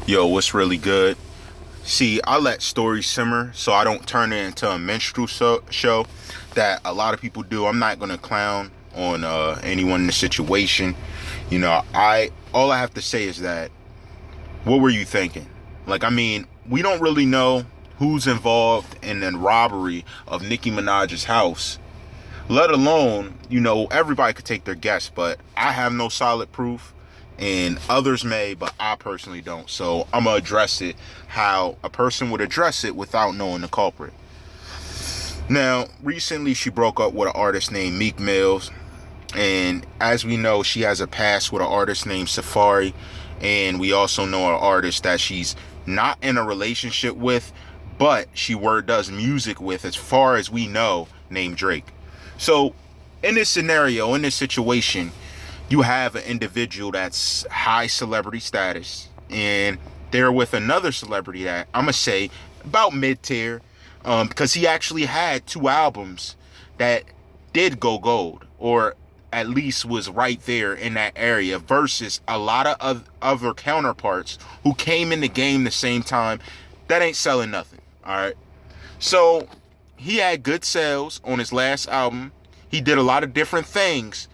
Yo, what's really good? See, I let stories simmer so I don't turn it into a minstrel show that a lot of people do. I'm not gonna clown on anyone in the situation. All I have to say is that, what were you thinking? We don't really know who's involved in the robbery of Nicki Minaj's house. Let alone, everybody could take their guess, but I have no solid proof. And others may, but I personally don't. So I'm going to address it how a person would address it without knowing the culprit. Now, recently she broke up with an artist named Meek Mill. And as we know, she has a past with an artist named Safari. And we also know an artist that she's not in a relationship with, but she does music with, as far as we know, named Drake. So in this scenario, in this situation, you have an individual that's high celebrity status, and they're with another celebrity that I'm going to say about mid-tier, because he actually had two albums that did go gold, or at least was right there in that area, versus a lot of other counterparts who came in the game the same time that ain't selling nothing. All right. So he had good sales on his last album. He did a lot of different things.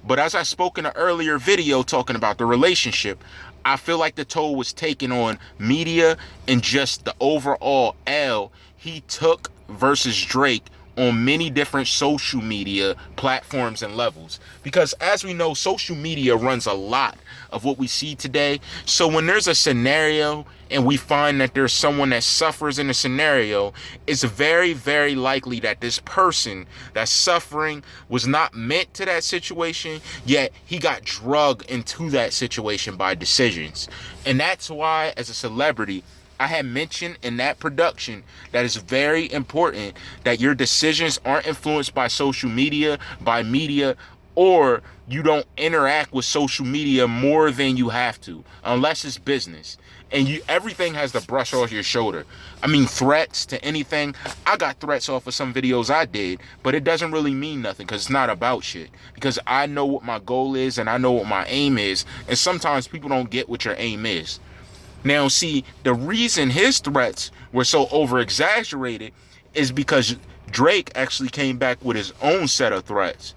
But as I spoke in an earlier video talking about the relationship, I feel like the toll was taken on media and just the overall L he took versus Drake on many different social media platforms and levels. Because as we know, social media runs a lot of what we see today. So when there's a scenario and we find that there's someone that suffers in a scenario, it's very, very likely that this person that's suffering was not meant to that situation, yet he got drugged into that situation by decisions. And that's why, as a celebrity, I had mentioned in that production that it's very important that your decisions aren't influenced by social media, by media, or you don't interact with social media more than you have to, unless it's business. And everything has to brush off your shoulder. I mean, threats to anything. I got threats off of some videos I did, but it doesn't really mean nothing because it's not about shit. Because I know what my goal is and I know what my aim is. And sometimes people don't get what your aim is. Now, see, the reason his threats were so over-exaggerated is because Drake actually came back with his own set of threats,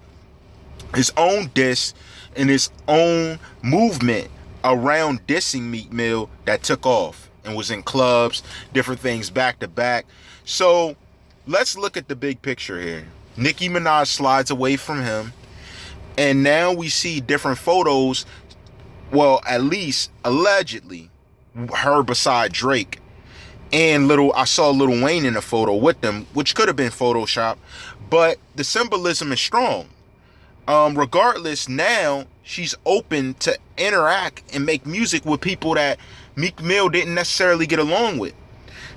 his own diss, and his own movement around dissing Meek Mill that took off and was in clubs, different things back to back. So let's look at the big picture here. Nicki Minaj slides away from him, and now we see different photos, well, at least allegedly, her beside Drake, and I saw Lil Wayne in a photo with them, which could have been Photoshop, but the symbolism is strong. Regardless, now she's open to interact and make music with people that Meek Mill didn't necessarily get along with.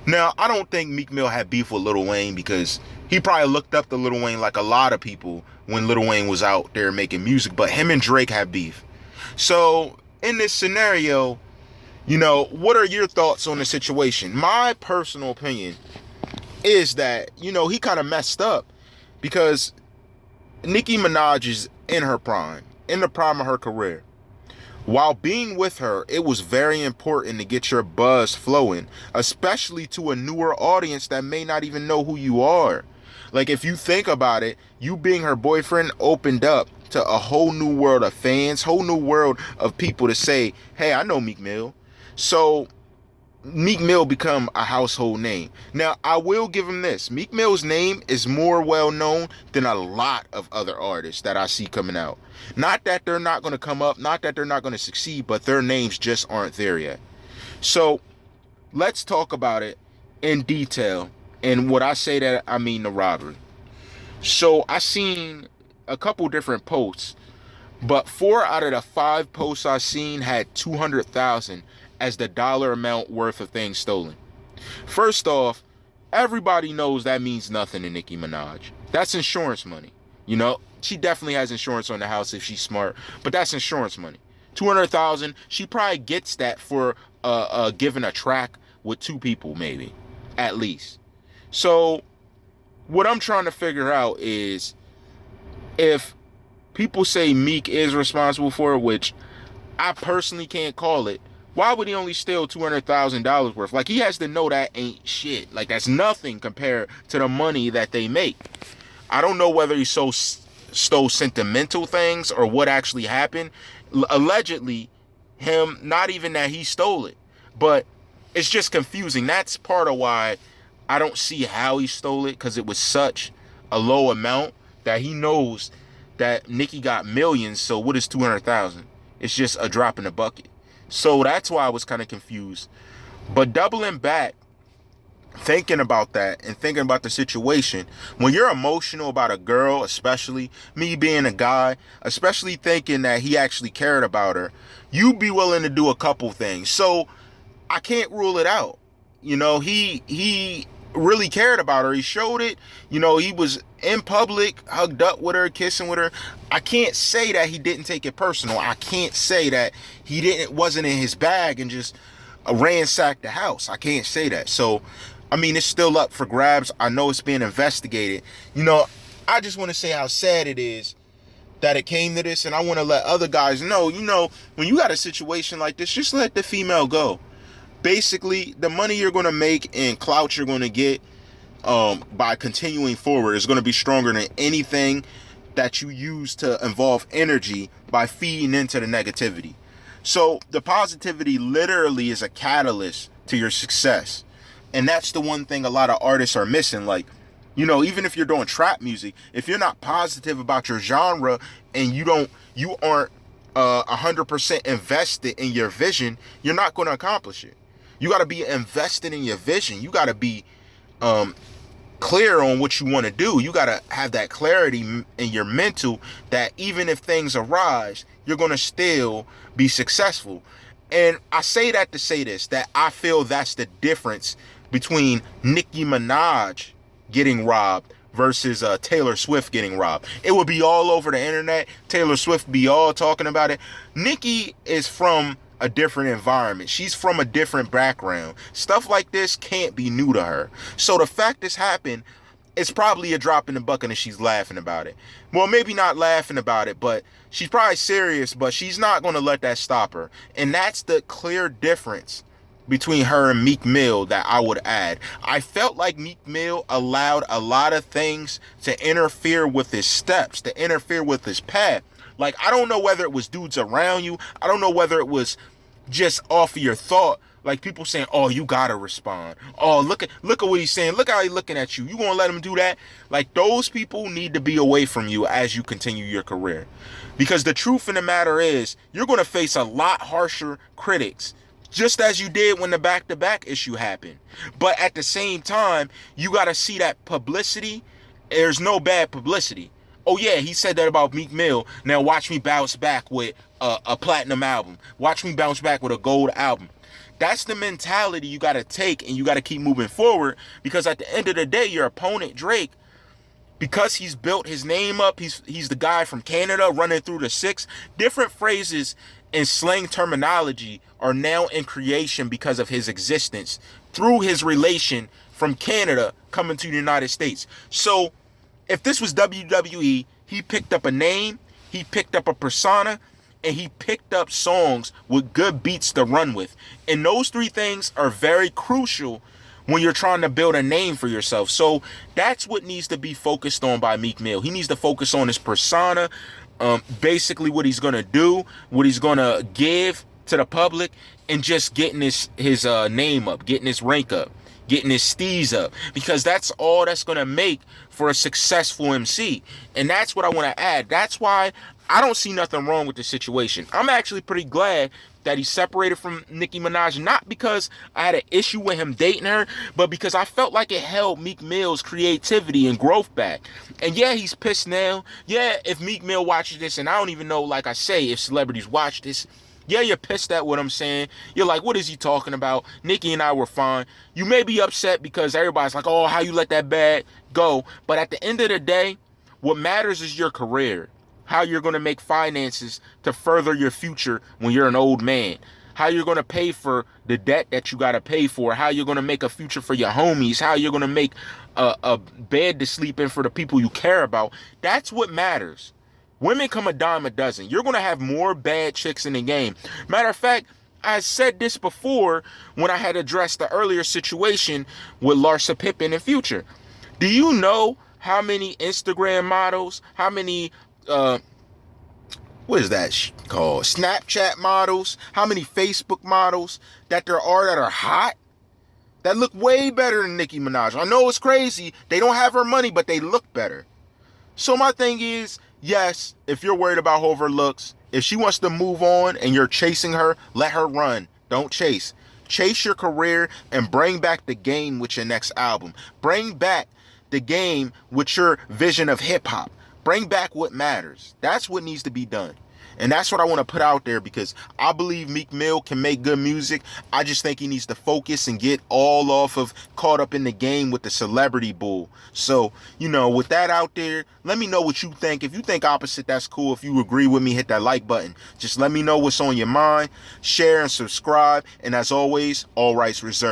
Now, I don't think Meek Mill had beef with Lil Wayne because he probably looked up to Lil Wayne like a lot of people when Lil Wayne was out there making music, but him and Drake had beef. So in this scenario, what are your thoughts on the situation? My personal opinion is that, he kind of messed up because Nicki Minaj is in her prime, in the prime of her career. While being with her, it was very important to get your buzz flowing, especially to a newer audience that may not even know who you are. Like, if you think about it, you being her boyfriend opened up to a whole new world of fans, whole new world of people to say, hey, I know Meek Mill. So Meek Mill become a household name. Now, I will give him this. Meek Mill's name is more well known than a lot of other artists that I see coming out. Not that they're not going to come up, not that they're not going to succeed, but their names just aren't there yet. So let's talk about it in detail. And when I say that, I mean the robbery. So I seen a couple different posts, but 4 out of the 5 posts I seen had 200,000 as the dollar amount worth of things stolen. First off, everybody knows that means nothing to Nicki Minaj. That's insurance money. She definitely has insurance on the house if she's smart, but that's insurance money. 200,000, she probably gets that for giving a track with 2 people, maybe, at least. So what I'm trying to figure out is, if people say Meek is responsible for it, which I personally can't call it, Why would he only steal $200,000 worth? Like, he has to know that ain't shit. Like, that's nothing compared to the money that they make. I don't know whether he stole sentimental things or what actually happened. Allegedly, him, not even that he stole it, but it's just confusing. That's part of why I don't see how he stole it, because it was such a low amount that he knows that Nicki got millions. So what is 200,000? It's just a drop in the bucket. So that's why I was kind of confused. But doubling back, thinking about that and thinking about the situation, when you're emotional about a girl, especially me being a guy, especially thinking that he actually cared about her, you'd be willing to do a couple things. So I can't rule it out. You know, he really cared about her. He showed it. You know, he was in public, hugged up with her, kissing with her. I can't say that he didn't take it personal. I can't say that he wasn't in his bag and just ransacked the house. I can't say that. So, I mean, it's still up for grabs. I know it's being investigated. You know, I just want to say how sad it is that it came to this, and I want to let other guys know, you know, when you got a situation like this, just let the female go. Basically, the money you're going to make and clout you're going to get by continuing forward is going to be stronger than anything that you use to involve energy by feeding into the negativity. So the positivity literally is a catalyst to your success. And that's the one thing a lot of artists are missing. Like, you know, even if you're doing trap music, if you're not positive about your genre and you aren't 100% invested in your vision, you're not going to accomplish it. You got to be invested in your vision. You got to be clear on what you want to do. You got to have that clarity in your mental that even if things arise, you're going to still be successful. And I say that to say this, that I feel that's the difference between Nicki Minaj getting robbed versus Taylor Swift getting robbed. It would be all over the internet. Taylor Swift be all talking about it. Nicki is from a different environment. She's from a different background. Stuff like this can't be new to her. So the fact this happened, it's probably a drop in the bucket and she's laughing about it. Well, maybe not laughing about it, but she's probably serious, but she's not going to let that stop her. And that's the clear difference between her and Meek Mill that I would add. I felt like Meek Mill allowed a lot of things to interfere with his steps, to interfere with his path. Like, I don't know whether it was dudes around you. I don't know whether it was just off of your thought. Like people saying, oh, you gotta respond. Oh, look at what he's saying. Look how he's looking at you. You gonna let him do that? Like, those people need to be away from you as you continue your career. Because the truth in the matter is, you're gonna face a lot harsher critics, just as you did when the back-to-back issue happened. But at the same time, you gotta see that publicity. There's no bad publicity. Oh yeah, he said that about Meek Mill. Now watch me bounce back with a platinum album. Watch me bounce back with a gold album. That's the mentality you got to take, and you got to keep moving forward, because at the end of the day, your opponent, Drake, because he's built his name up, he's the guy from Canada running through the six. Different phrases and slang terminology are now in creation because of his existence through his relation from Canada coming to the United States. So if this was WWE, he picked up a name, he picked up a persona, and he picked up songs with good beats to run with. And those three things are very crucial when you're trying to build a name for yourself. So that's what needs to be focused on by Meek Mill. He needs to focus on his persona, basically what he's going to do, what he's going to give to the public, and just getting his name up, getting his rank up, getting his steez up, because that's all that's going to make for a successful MC. And that's what I want to add. That's why I don't see nothing wrong with the situation. I'm actually pretty glad that he separated from Nicki Minaj, not because I had an issue with him dating her, but because I felt like it held Meek Mill's creativity and growth back. And yeah, he's pissed now. Yeah, if Meek Mill watches this, and I don't even know, like I say, if celebrities watch this, yeah, you're pissed at what I'm saying. You're like, what is he talking about? Nicki and I were fine. You may be upset because everybody's like, oh, how you let that bad go? But at the end of the day, what matters is your career. How you're going to make finances to further your future when you're an old man. How you're going to pay for the debt that you got to pay for. How you're going to make a future for your homies. How you're going to make a bed to sleep in for the people you care about. That's what matters. Women come a dime a dozen. You're going to have more bad chicks in the game. Matter of fact, I said this before when I had addressed the earlier situation with Larsa Pippen and Future. Do you know how many Instagram models, how many what is that called? Snapchat models, how many Facebook models that there are that are hot? That look way better than Nicki Minaj. I know it's crazy. They don't have her money, but they look better. So my thing is, yes, if you're worried about how her looks, if she wants to move on and you're chasing her, let her run. Don't chase. Chase your career and bring back the game with your next album. Bring back the game with your vision of hip hop. Bring back what matters. That's what needs to be done. And that's what I want to put out there, because I believe Meek Mill can make good music. I just think he needs to focus and get all off of caught up in the game with the celebrity bull. So, with that out there, let me know what you think. If you think opposite, that's cool. If you agree with me, hit that like button. Just let me know what's on your mind. Share and subscribe. And as always, all rights reserved.